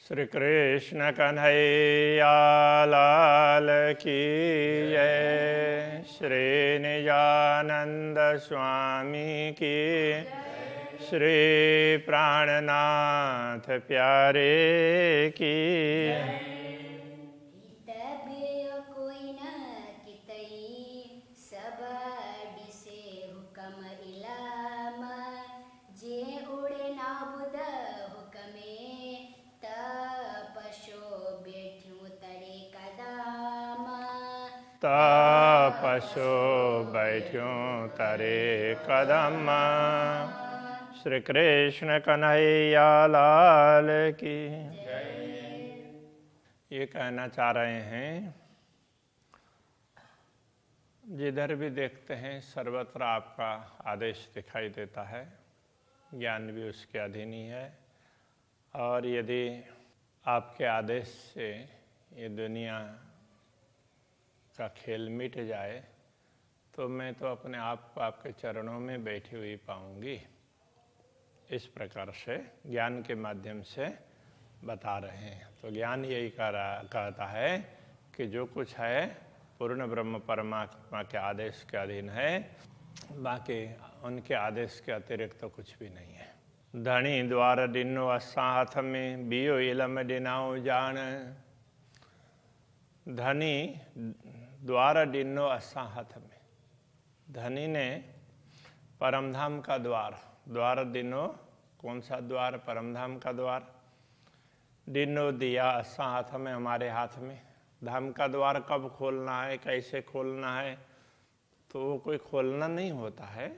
श्री कृष्ण कन्हैया लाल की जय। श्री निजानंद स्वामी की, श्री प्राणनाथ प्यारे की। तपस्यो बैठ्यूं तरे कदम। श्री कृष्ण कन्हैया लाल की। ये कहना चाह रहे हैं, जिधर भी देखते हैं सर्वत्र आपका आदेश दिखाई देता है, ज्ञान भी उसके अधीन ही है। और यदि आपके आदेश से ये दुनिया का खेल मिट जाए तो मैं तो अपने आप को आपके चरणों में बैठी हुई पाऊंगी। इस प्रकार से ज्ञान के माध्यम से बता रहे हैं। तो ज्ञान यही कहता है कि जो कुछ है पूर्ण ब्रह्म परमात्मा के आदेश के अधीन है, बाकी उनके आदेश के अतिरिक्त तो कुछ भी नहीं है। धनी द्वार डिनो असाथ में बियो इलम डिनाओ जान। धनी द्वार डिनो असाहत में, धनी ने परमधाम का द्वार डिनो, कौन सा द्वार? परमधाम का द्वार। डिनो दिया असा हाथ में, हमारे हाथ में। धाम का द्वार कब खोलना है, कैसे खोलना है, तो वो कोई खोलना नहीं होता है,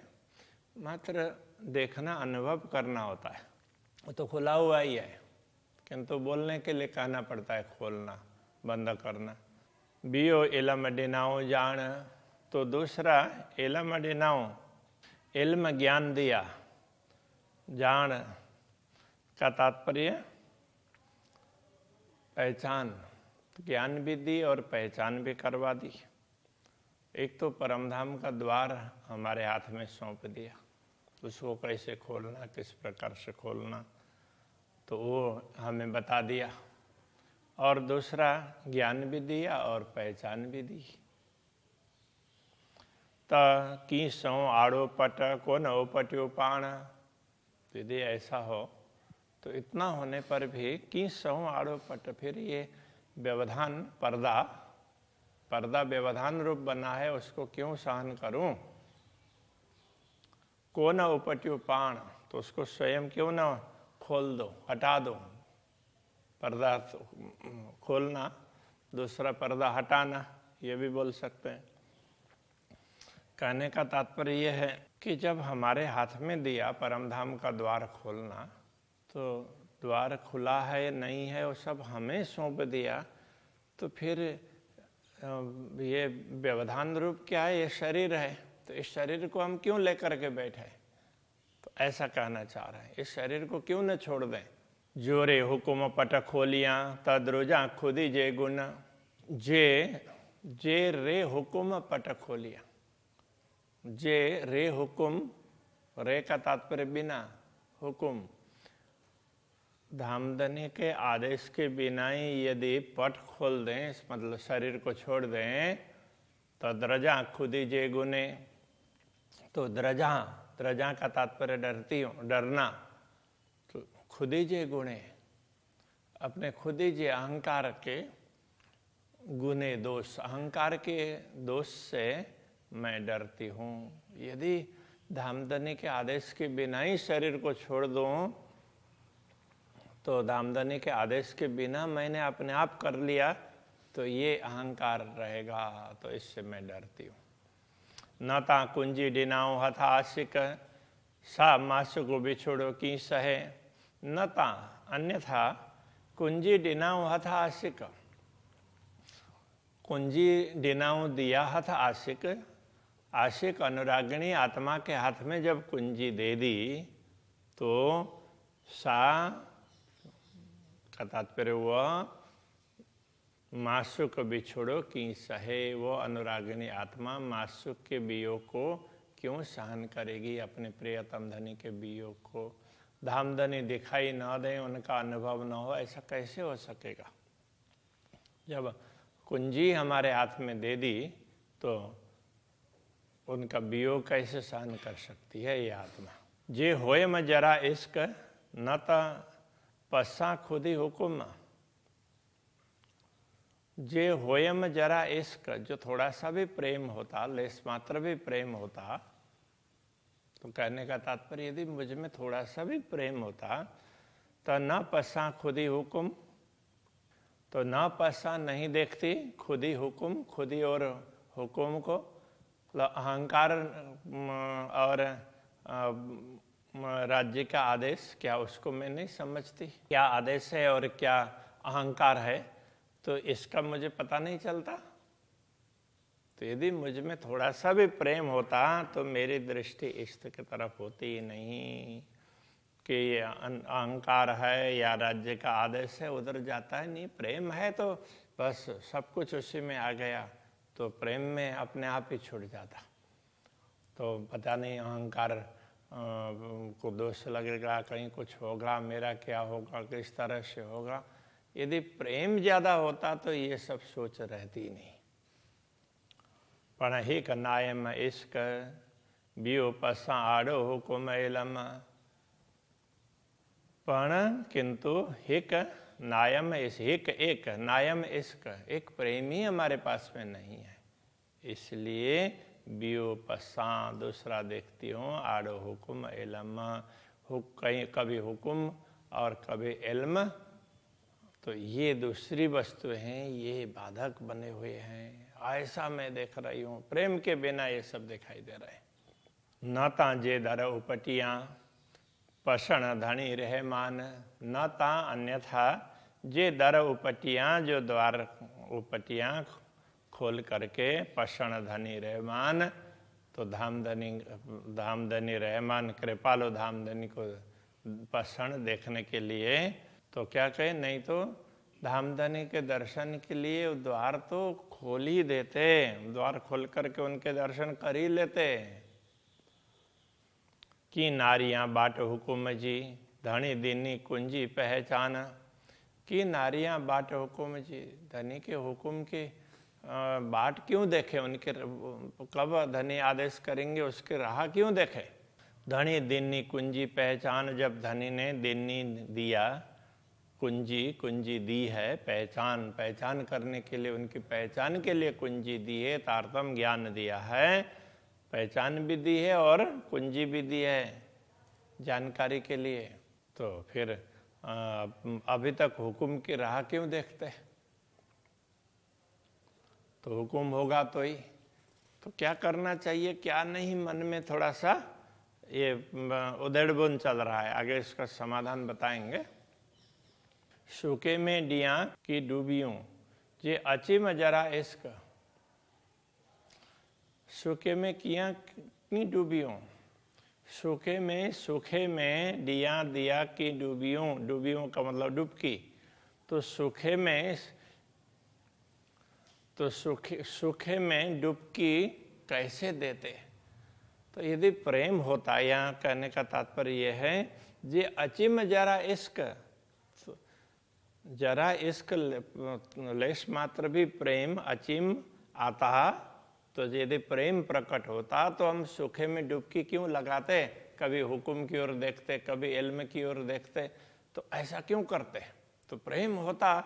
मात्र देखना, अनुभव करना होता है। वो तो खुला हुआ ही है, किंतु बोलने के लिए कहना पड़ता है खोलना, बंद करना। बियो इलम डिनाओ जान, तो दूसरा इलम डिनाओ, इल्म ज्ञान दिया, जान का तात्पर्य पहचान, ज्ञान भी दी और पहचान भी करवा दी। एक तो परमधाम का द्वार हमारे हाथ में सौंप दिया, उसको कैसे खोलना, किस प्रकार से खोलना, तो वो हमें बता दिया। और दूसरा ज्ञान भी दिया और पहचान भी दी। त की सौ आड़ो पट को न ओपट्यो पाण। यदि ऐसा हो तो इतना होने पर भी की सौ आड़ो पट, फिर ये व्यवधान पर्दा व्यवधान रूप बना है, उसको क्यों सहन करूं? को न उपट्यो पाण, तो उसको स्वयं क्यों न खोल दो, हटा दो। पर्दा खोलना, दूसरा पर्दा हटाना, ये भी बोल सकते हैं। कहने का तात्पर्य यह है कि जब हमारे हाथ में दिया परमधाम का द्वार खोलना, तो द्वार खुला है नहीं है वो सब हमें सौंप दिया, तो फिर ये व्यवधान रूप क्या है? ये शरीर है, तो इस शरीर को हम क्यों लेकर के बैठे? तो ऐसा कहना चाह रहे हैं, इस शरीर को क्यों न छोड़ दें। जोरे हुकुम पट खोलियां तद्रुजा खुदी जे गुण। जे रे हुकुम पट खोलिया, जे रे हुकुम, रे का तात्पर्य बिना, हुकुम, धामधनी के आदेश के बिना ही यदि पट खोल दें, मतलब शरीर को छोड़ दें, तो द्रजा खुदी जे गुने। तो द्रजा का तात्पर्य डरती हूँ, डरना। तो खुदी जे गुणे, अपने खुदी जे अहंकार के गुने, दोष, अहंकार के दोष से मैं डरती हूँ। यदि धामधनी के आदेश के बिना ही शरीर को छोड़ दूँ, तो धामधनी के आदेश के बिना मैंने अपने आप कर लिया, तो ये अहंकार रहेगा, तो इससे मैं डरती हूँ। न ता कुंजी डिनाओ हथा आशिक, सा मासु को बिछोड़ो की सहे। न ता, अन्यथा कुंजी डिनाओ हथा आशिक, कुंजी डिनाओ दिया हथ आशिक, आशिक अनुरागिणी आत्मा के हाथ में जब कुंजी दे दी, तो सा का तात्पर्य वह मासुक बिछोड़ो की सहे, वो अनुरागिणी आत्मा मासुक के वियोग को क्यों सहन करेगी, अपने प्रियतम धनी के वियोग को। धामधनी दिखाई न दें, उनका अनुभव न हो, ऐसा कैसे हो सकेगा? जब कुंजी हमारे हाथ में दे दी तो उनका वियोग कैसे सहन कर सकती है ये आत्मा? जे होए में जरा इश्क न ता पस्सा खुद ही हुक्म। जे होए में जरा इश्क, जो थोड़ा सा भी प्रेम होता, लेस मात्र भी प्रेम होता, तो कहने का तात्पर्य यदि मुझ में थोड़ा सा भी प्रेम होता तो न पस्सा खुद ही हुक्म, तो न पस्सा नहीं देखती खुद ही हुक्म, खुद ही और हुक्म को, अहंकार और राज्य का आदेश, क्या उसको मैं नहीं समझती? क्या आदेश है और क्या अहंकार है, तो इसका मुझे पता नहीं चलता? तो यदि मुझ में थोड़ा सा भी प्रेम होता तो मेरी दृष्टि इष्ट की तरफ होती ही नहीं कि ये अहंकार है या राज्य का आदेश है, उधर जाता है नहीं। प्रेम है तो बस सब कुछ उसी में आ गया, तो प्रेम में अपने आप ही छूट जाता। तो पता नहीं अहंकार को दोष लगेगा, कहीं कुछ होगा, मेरा क्या होगा, किस तरह से होगा। यदि प्रेम ज़्यादा होता तो ये सब सोच रहती नहीं। पण हिक नायम इश्क बियो पसा आड़ो हुकुम एलम। पण किंतु हिक नायम हिक एक नायम इश्क, एक प्रेमी हमारे पास में नहीं है, इसलिए बियो पसा दूसरा देखती हूँ, आड़ो हुकुम एलम, कभी हुकुम और कभी इल्म। तो ये दूसरी वस्तु हैं, ये बाधक बने हुए हैं, ऐसा मैं देख रही हूँ। प्रेम के बिना ये सब दिखाई दे रहे हैं। न ता जे दर उपटियाँ पसण धनी रहमान, न ता अन्यथा जे दर उपटियाँ, जो द्वार उपटियाँ खोल करके पसण धनी रहमान, तो धामधनी रहमान कृपालु धामधनी को पसण देखने के लिए, तो क्या कहे, नहीं तो धामधनी के दर्शन के लिए द्वार तो खोल ही देते, द्वार खोल करके उनके दर्शन कर ही लेते। कि नारियां बाट हुकुम जी, धनी दीनी कुंजी पहचान। कि नारियां बाट हुकुम जी, धनी के हुकुम की बाट क्यों देखे, उनके कब धनी आदेश करेंगे उसके राह क्यों देखे। धनी दीनी कुंजी पहचान, जब धनी ने दीनी दिया, कुंजी दी है, पहचान करने के लिए, उनकी पहचान के लिए कुंजी दी है, तारतम ज्ञान दिया है, पहचान भी दी है और कुंजी भी दी है जानकारी के लिए। तो फिर अभी तक हुक्म की राह क्यों देखते? तो हुक्म होगा तो ही तो क्या करना चाहिए क्या नहीं, मन में थोड़ा सा ये उधेड़बुन चल रहा है। आगे इसका समाधान बताएंगे। सूखे में डिया की डूबियों, जे अचिम जरा इश्क। सूखे में किया की डूबियों, सूखे में दिया की डूबियों का मतलब डुबकी। तो सूखे में डुबकी कैसे देते? तो यदि प्रेम होता, यहाँ कहने का तात्पर्य यह है, जे अचिम जरा इश्क, जरा इश्क लेश मात्र भी प्रेम अचिम आता, तो यदि प्रेम प्रकट होता तो हम सूखे में डुबकी क्यों लगाते? कभी हुक्म की ओर देखते, कभी इल्म की ओर देखते, तो ऐसा क्यों करते? तो प्रेम होता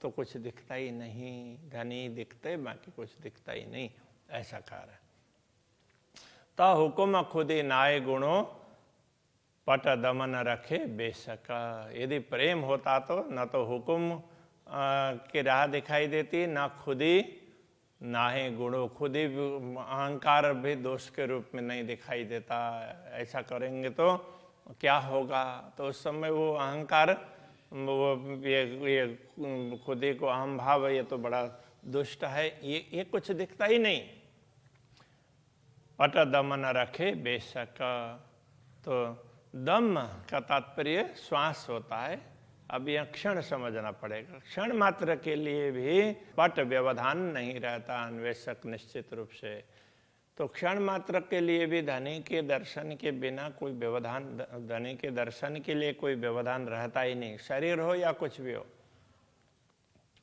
तो कुछ दिखता ही नहीं, धनी दिखते बाकी कुछ दिखता ही नहीं, ऐसा कह रहा। ता हुक्म खुद ही नाय गुणों, पट दमन रखे बेशक। यदि प्रेम होता तो न तो हुक्म की राह दिखाई देती, ना खुद ही ना ही गुणों, खुद ही अहंकार भी दोष के रूप में नहीं दिखाई देता। ऐसा करेंगे तो क्या होगा? तो उस समय वो अहंकार, वो ये खुद ही को अहम भाव, ये तो बड़ा दुष्ट है, ये कुछ दिखता ही नहीं। पट दमन रखे बेशक, तो दम का तात्पर्य श्वास होता है। अब यह क्षण समझना पड़ेगा, क्षण मात्र के लिए भी पट व्यवधान नहीं रहता, अन्वेषक निश्चित रूप से तो क्षण मात्र के लिए भी धनी के दर्शन के बिना कोई व्यवधान, धनी के दर्शन के लिए कोई व्यवधान रहता ही नहीं। शरीर हो या कुछ भी हो,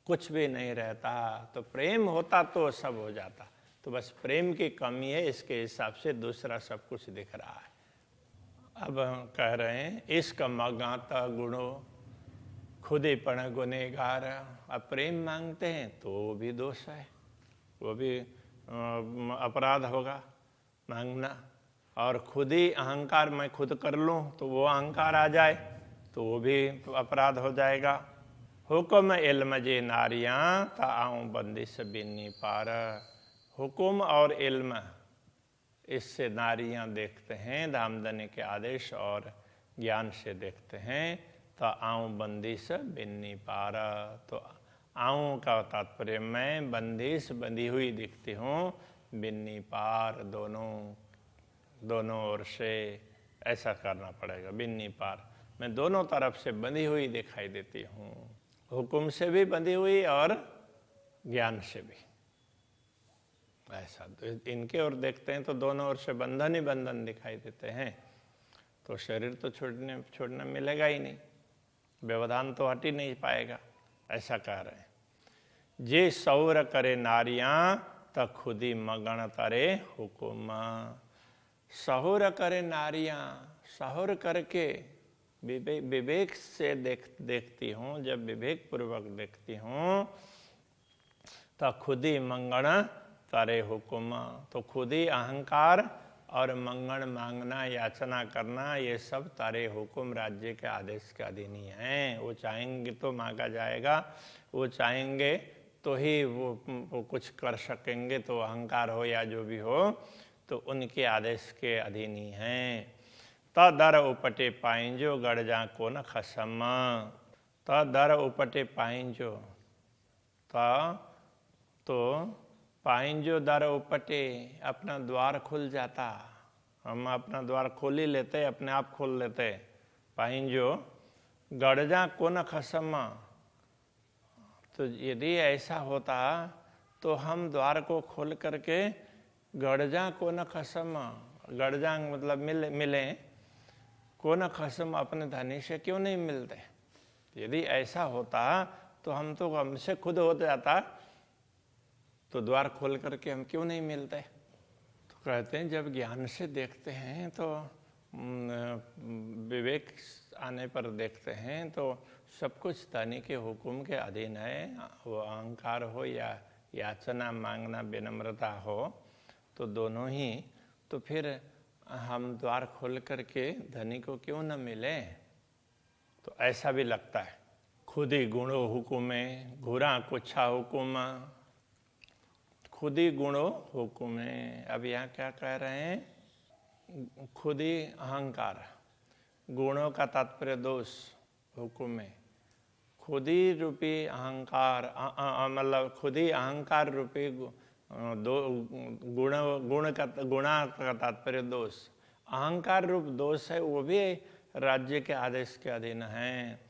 कुछ भी नहीं रहता। तो प्रेम होता तो सब हो जाता। तो बस प्रेम की कमी है, इसके हिसाब से दूसरा सब कुछ दिख रहा है। अब हम कह रहे हैं इश्क मगाता गुणो खुदे पण गुनेगार। अब प्रेम मांगते हैं तो वो भी दोष है, वो भी अपराध होगा मांगना। और खुद ही अहंकार, मैं खुद कर लूँ, तो वो अहंकार आ जाए तो वो भी अपराध हो जाएगा। हुक्म इल्म जे नारियां ता आऊं बंदिश बिन्नी पार। हुक्म और इल्म, इससे नारियां देखते हैं, धामधनी के आदेश और ज्ञान से देखते हैं। तो आऊं बंदिश बिन्नी पार। तो आऊं का तात्पर्य मैं बंदिश बंधी हुई दिखती हूँ, बिन्नी पार दोनों ओर से, ऐसा करना पड़ेगा। बिन्नी पार, मैं दोनों तरफ से बंधी हुई दिखाई देती हूँ, हुक्म से भी बंधी हुई और ज्ञान से भी। ऐसा तो इनके ओर देखते हैं तो दोनों ओर से बंधन ही बंधन दिखाई देते हैं। तो शरीर तो छोड़ना मिलेगा ही नहीं, व्यवधान तो हट ही नहीं पाएगा। ऐसा कह रहे हैं जे सौर करे नारियां त खुदी मगन तरे हुकुम। सहुर करे नारियां, सहुर करके विवेक से देखती हूँ, जब विवेक पूर्वक देखती हूँ तो खुद ही मंगण तारे हुकुम। तो खुद ही अहंकार और मंगण मांगना, याचना करना, ये सब तारे हुकुम, राज्य के आदेश के अधीन ही हैं। वो चाहेंगे तो मांगा जाएगा, वो चाहेंगे तो ही वो कुछ कर सकेंगे। तो अहंकार हो या जो भी हो, तो उनके आदेश के अधीन ही हैं। त दर उपटे पाइंजो गड़ जा को न खसम। त दर उपटे पाइंजो, तो पाइंजो दर उपटे, अपना द्वार खुल जाता। हम अपना द्वार खोल ही लेते, अपने आप खोल लेते। पाइंजो गड़ जा को न खसम। तो यदि ऐसा होता तो हम द्वार को खोल करके गड़ जा को न खसम, गड़ जा मतलब मिले को न खसम, अपने धनी से क्यों नहीं मिलते। यदि ऐसा होता तो हम तो हमसे खुद हो जाता, तो द्वार खोल करके हम क्यों नहीं मिलते। तो कहते हैं जब ज्ञान से देखते हैं तो विवेक आने पर देखते हैं तो सब कुछ धनी के हुक्म के अधीन है। वो अहंकार हो या याचना मांगना, विनम्रता हो, तो दोनों ही। तो फिर हम द्वार खोल करके धनी को क्यों न मिले। तो ऐसा भी लगता है। खुद ही गुणो हुकुमे घुरा कुछा हुकुम। खुद ही गुणो हुकुमे, अब यहाँ क्या कह रहे हैं, खुद ही अहंकार, गुणों का तात्पर्य दोष, हुकुमे खुद ही रूपी अहंकार, मतलब खुद ही अहंकार रूपी दो गुणा का तात्पर्य दोष। अहंकार रूप दोष है, वो भी राज्य के आदेश के अधीन है।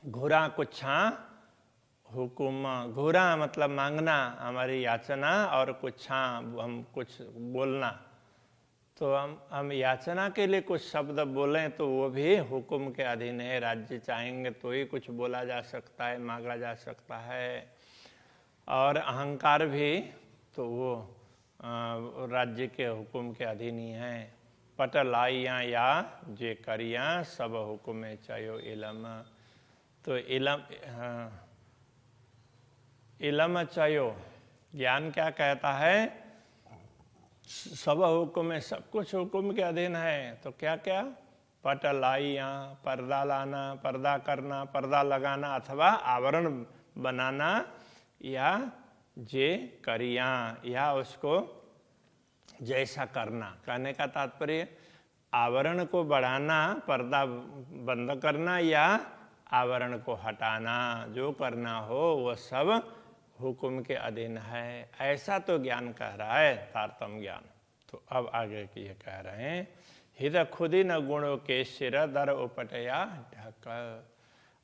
घुरा कुछा हुकुम, घुरा मतलब मांगना, हमारी याचना, और कुछा हम कुछ बोलना। तो हम याचना के लिए कुछ शब्द बोलें तो वो भी हुक्म के अधीन है। राज्य चाहेंगे तो ही कुछ बोला जा सकता है, मांगा जा सकता है। और अहंकार भी तो वो राज्य के हुक्म के अधीन ही है। पटलाइयाँ या जे करियाँ सब हुक्म चायो इलम। तो इलम चायो, ज्ञान क्या कहता है, सब हुक्म है, सब कुछ हुक्म के अधीन है। तो क्या क्या, पटलाइयाँ, पर्दा लाना, पर्दा करना, पर्दा लगाना अथवा आवरण बनाना, या जे करियाँ, या उसको जैसा करना। कहने का तात्पर्य आवरण को बढ़ाना, पर्दा बंद करना, या आवरण को हटाना, जो करना हो वो सब हुक्म के अधीन है। ऐसा तो ज्ञान कह रहा है, तारतम्य ज्ञान। तो अब आगे की ये कह रहे हैं, हित खुदी न गुणों के सिर दर उपट या ढक।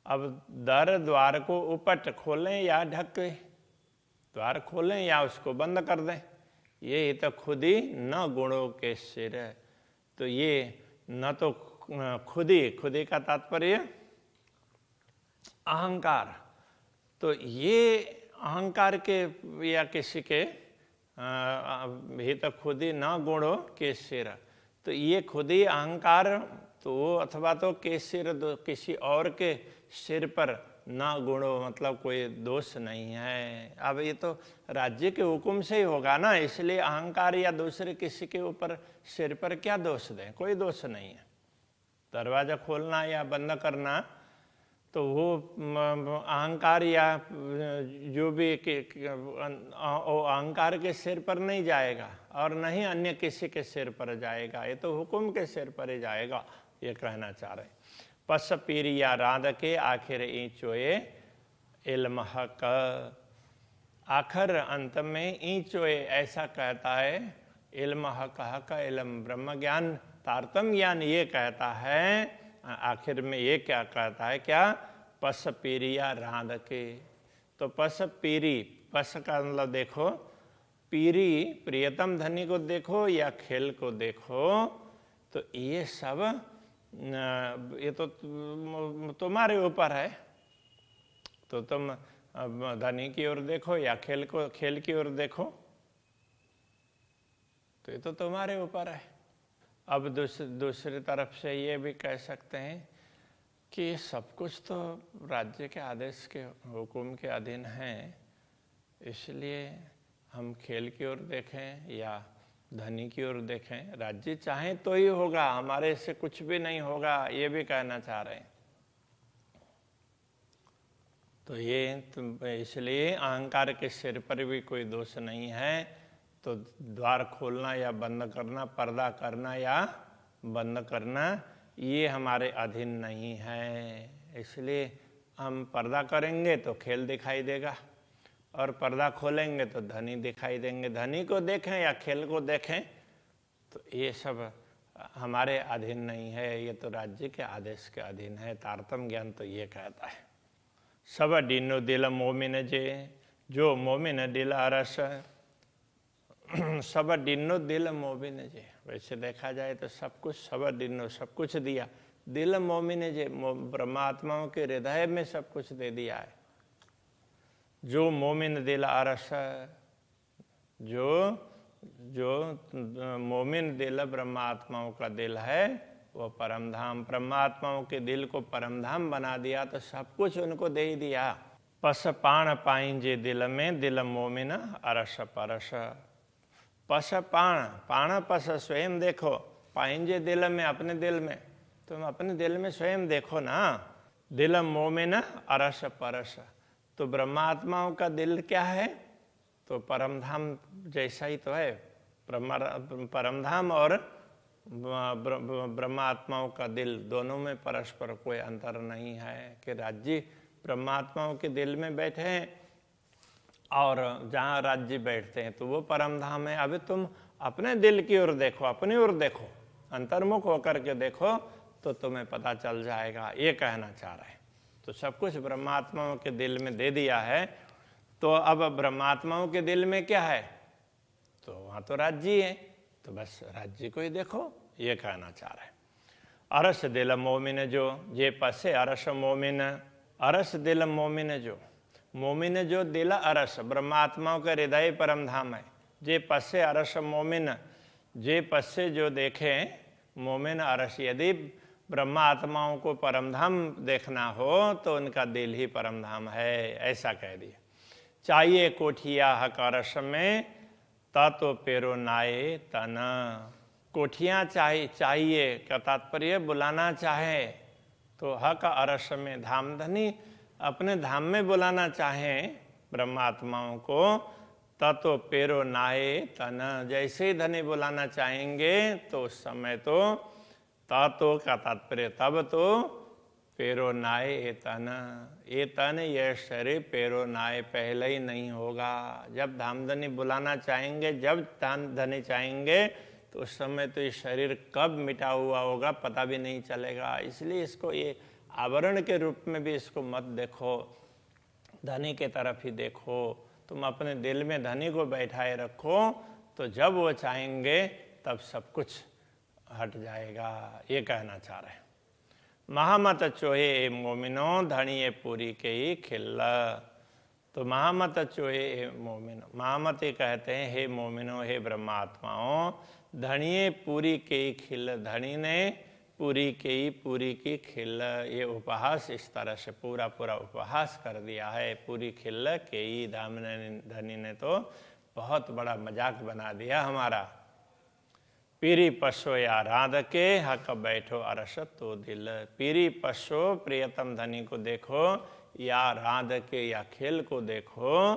अब दर द्वार को उपट, खोलें या ढकें, द्वार खोलें या उसको बंद कर दें, ये तो खुद ही न गुणों के सिर। तो ये न तो खुद ही का तात्पर्य अहंकार। तो ये अहंकार के या किसी के ही तो खुद ही न गुणों के सिर। तो ये खुद ही अहंकार तो अथवा तो के सिर किसी और के सिर पर न गुणो मतलब कोई दोष नहीं है। अब ये तो राज्य के हुक्म से ही होगा ना, इसलिए अहंकार या दूसरे किसी के ऊपर सिर पर क्या दोष दें, कोई दोष नहीं है। दरवाजा खोलना या बंद करना तो वो अहंकार या जो भी अहंकार के सिर पर नहीं जाएगा और न ही अन्य किसी के सिर पर जाएगा, ये तो हुक्म के सिर पर ही जाएगा, ये कहना चाह रहे। पस पीर या राध के आखिर ईचोए इल्म हक। आखिर अंत में ईचोए ऐसा कहता है, इल्म हक, हक इल्म ब्रह्म ज्ञान, तारतम्य ज्ञान ये कहता है। आखिर में ये क्या कहता है, क्या पस पीरिया राध के। तो पस पीरी, पस का मतलब देखो, पीरी प्रियतम धनी को देखो या खेल को देखो, तो ये सब ये तो तुम्हारे ऊपर है। तो तुम धनी की ओर देखो या खेल की ओर देखो, तो ये तो तुम्हारे ऊपर है। अब दूसरी तरफ से ये भी कह सकते हैं कि सब कुछ तो राज्य के आदेश के हुक्म के अधीन है, इसलिए हम खेल की ओर देखें या धनी की ओर देखें, राज्य चाहे तो ही होगा, हमारे से कुछ भी नहीं होगा, ये भी कहना चाह रहे हैं। तो ये इसलिए अहंकार के सिर पर भी कोई दोष नहीं है। तो द्वार खोलना या बंद करना, पर्दा करना या बंद करना, ये हमारे अधीन नहीं है। इसलिए हम पर्दा करेंगे तो खेल दिखाई देगा और पर्दा खोलेंगे तो धनी दिखाई देंगे। धनी को देखें या खेल को देखें, तो ये सब हमारे अधीन नहीं है, ये तो राज्य के आदेश के अधीन है। तारतम्य ज्ञान तो ये कहता है, सब डीनो दिल मोमिन जे, जो मोमिन दिल अरस। सब डिनो दिल मोमिन जे, वैसे देखा जाए तो सब कुछ, सब डिनो सब कुछ दिया, दिल मोमिन जे परमात्माओं के हृदय में सब कुछ दे दिया है। जो मोमिन दिल अरस, जो मोमिन दिल ब्रह्मात्माओं का दिल है वो परम धाम, ब्रह्मात्माओं के दिल को परम धाम बना दिया, तो सब कुछ उनको दे ही दिया। पस पाण पाइंजे दिल में, दिल मोमिन अरस परस। पस पाण, पाण पस स्वयं देखो, पाइंजे दिल में, अपने दिल में, तुम अपने दिल में स्वयं देखो ना। दिल मोमिन अरस परस, तो ब्रह्मात्माओं का दिल क्या है, तो परमधाम जैसा ही तो है। परमधाम और ब्रह्मात्माओं का दिल, दोनों में परस्पर कोई अंतर नहीं है कि राज्य ब्रह्मात्माओं के दिल में बैठे हैं और जहाँ राज्य बैठते हैं तो वो परमधाम है। अभी तुम अपने दिल की ओर देखो, अपनी ओर देखो, अंतर्मुख होकर के देखो, तो तुम्हें पता चल जाएगा, ये कहना चाह रहे हैं। तो सब कुछ ब्रह्मात्माओं के दिल में दे दिया है, तो अब ब्रह्मात्माओं के दिल में क्या है, तो वहाँ तो राज्य है, तो बस राज्य को ही देखो, ये कहना चाह रहे हैं। अरस दिल मोमिन जो, जे पसे अरस मोमिन, अरस दिल मोमिन जो, मोमिन जो दिल अरस, ब्रह्मात्माओं का हृदय परम धाम है। जे पसे अरस मोमिन, जे पसे जो देखे मोमिन अरस, यदि ब्रह्मा आत्माओं को परमधाम देखना हो तो उनका दिल ही परमधाम है, ऐसा कह दिया। चाहिए कोठिया हक अरस में, ता तो पेरो नाये तन। कोठियाँ चाहिए का तात्पर्य बुलाना चाहे, तो हक अरस में, धाम धनी अपने धाम में बुलाना चाहें ब्रह्मात्माओं को, तो पेरो नाये तन, जैसे ही धनी बुलाना चाहेंगे तो उस समय तो तातो का तात्पर्य तब तो पेरो नाये ए तन, यह शरीर पेरो नाये पहले ही नहीं होगा। जब धामधनी बुलाना चाहेंगे, जब धनी चाहेंगे, तो उस समय तो ये शरीर कब मिटा हुआ होगा पता भी नहीं चलेगा। इसलिए इसको ये आवरण के रूप में भी इसको मत देखो, धनी के तरफ ही देखो। तुम अपने दिल में धनी को बैठाए रखो, तो जब वो चाहेंगे तब सब कुछ हट जाएगा। ये कहना चाह रहे हैं। महामत चोहे ए मोमिनो धनिये पूरी के ही खिल्ला। तो महामत चोहे ए मोमिनो, महामत ये कहते हैं हे मोमिनो, हे ब्रह्मात्माओं, धनिये पूरी के ही खिल, धनी ने पूरी के ही पूरी की खिल। ये उपहास इस तरह से पूरा पूरा उपहास कर दिया है। पूरी खिल के ही धनी ने तो बहुत बड़ा मजाक बना दिया हमारा। पीरी पशो या राध के हक बैठो अरस तो दिल। पीरी पशो प्रियतम धनी को देखो, या राध के या खेल को देखो,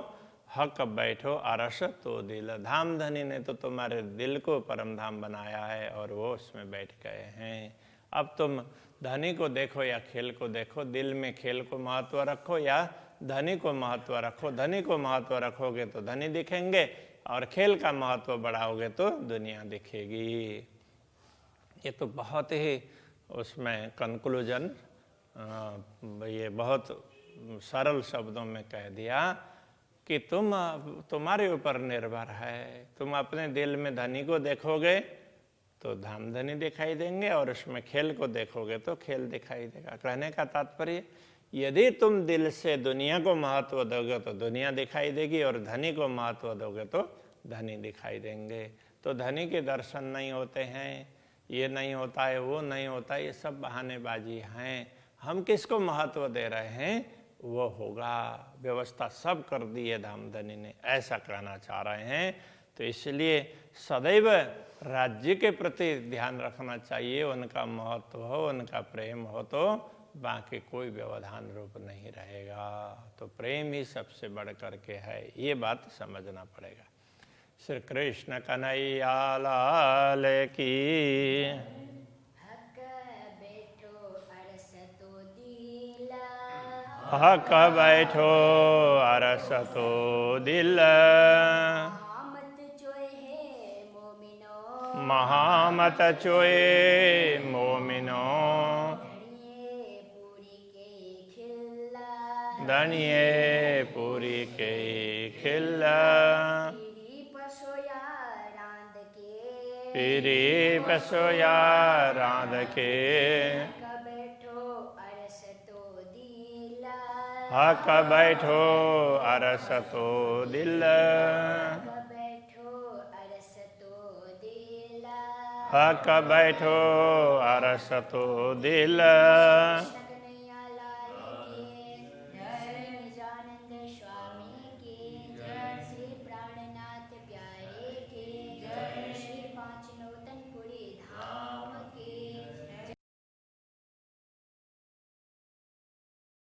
हक बैठो अरस तो दिल। धाम धनी ने तो तुम्हारे दिल को परम धाम बनाया है और वो उसमें बैठ गए हैं। अब तुम धनी को देखो या खेल को देखो, दिल में खेल को महत्व रखो या धनी को महत्व रखो। धनी को महत्व रखोगे तो धनी दिखेंगे और खेल का महत्व बढ़ाओगे तो दुनिया दिखेगी। ये तो बहुत ही उसमें कंक्लूजन ये बहुत सरल शब्दों में कह दिया कि तुम्हारे ऊपर निर्भर है। तुम अपने दिल में धनी को देखोगे तो धाम धनी दिखाई देंगे और उसमें खेल को देखोगे तो खेल दिखाई देगा। कहने का तात्पर्य, यदि तुम दिल से दुनिया को महत्व दोगे तो दुनिया दिखाई देगी और धनी को महत्व दोगे तो धनी दिखाई देंगे। तो धनी के दर्शन नहीं होते हैं, ये नहीं होता है, वो नहीं होता है, ये सब बहानेबाजी हैं। हम किसको महत्व दे रहे हैं वो होगा। व्यवस्था सब कर दी है धाम धनी ने, ऐसा कहना चाह रहे हैं। तो इसलिए सदैव राज्य के प्रति ध्यान रखना चाहिए। उनका महत्व हो, उनका प्रेम हो तो बाकी कोई व्यवधान रूप नहीं रहेगा। तो प्रेम ही सबसे बढ़ करके है, ये बात समझना पड़ेगा। श्री कृष्ण कन्हैया लाल की। हक बैठो अरस तो दिल। महामत चोए मोमिनो, धनिये पूरी के खिल्ला। पीरी पसोया राध के, हक बैठो अरस तो दिल। हक बैठो अरस तो दिल।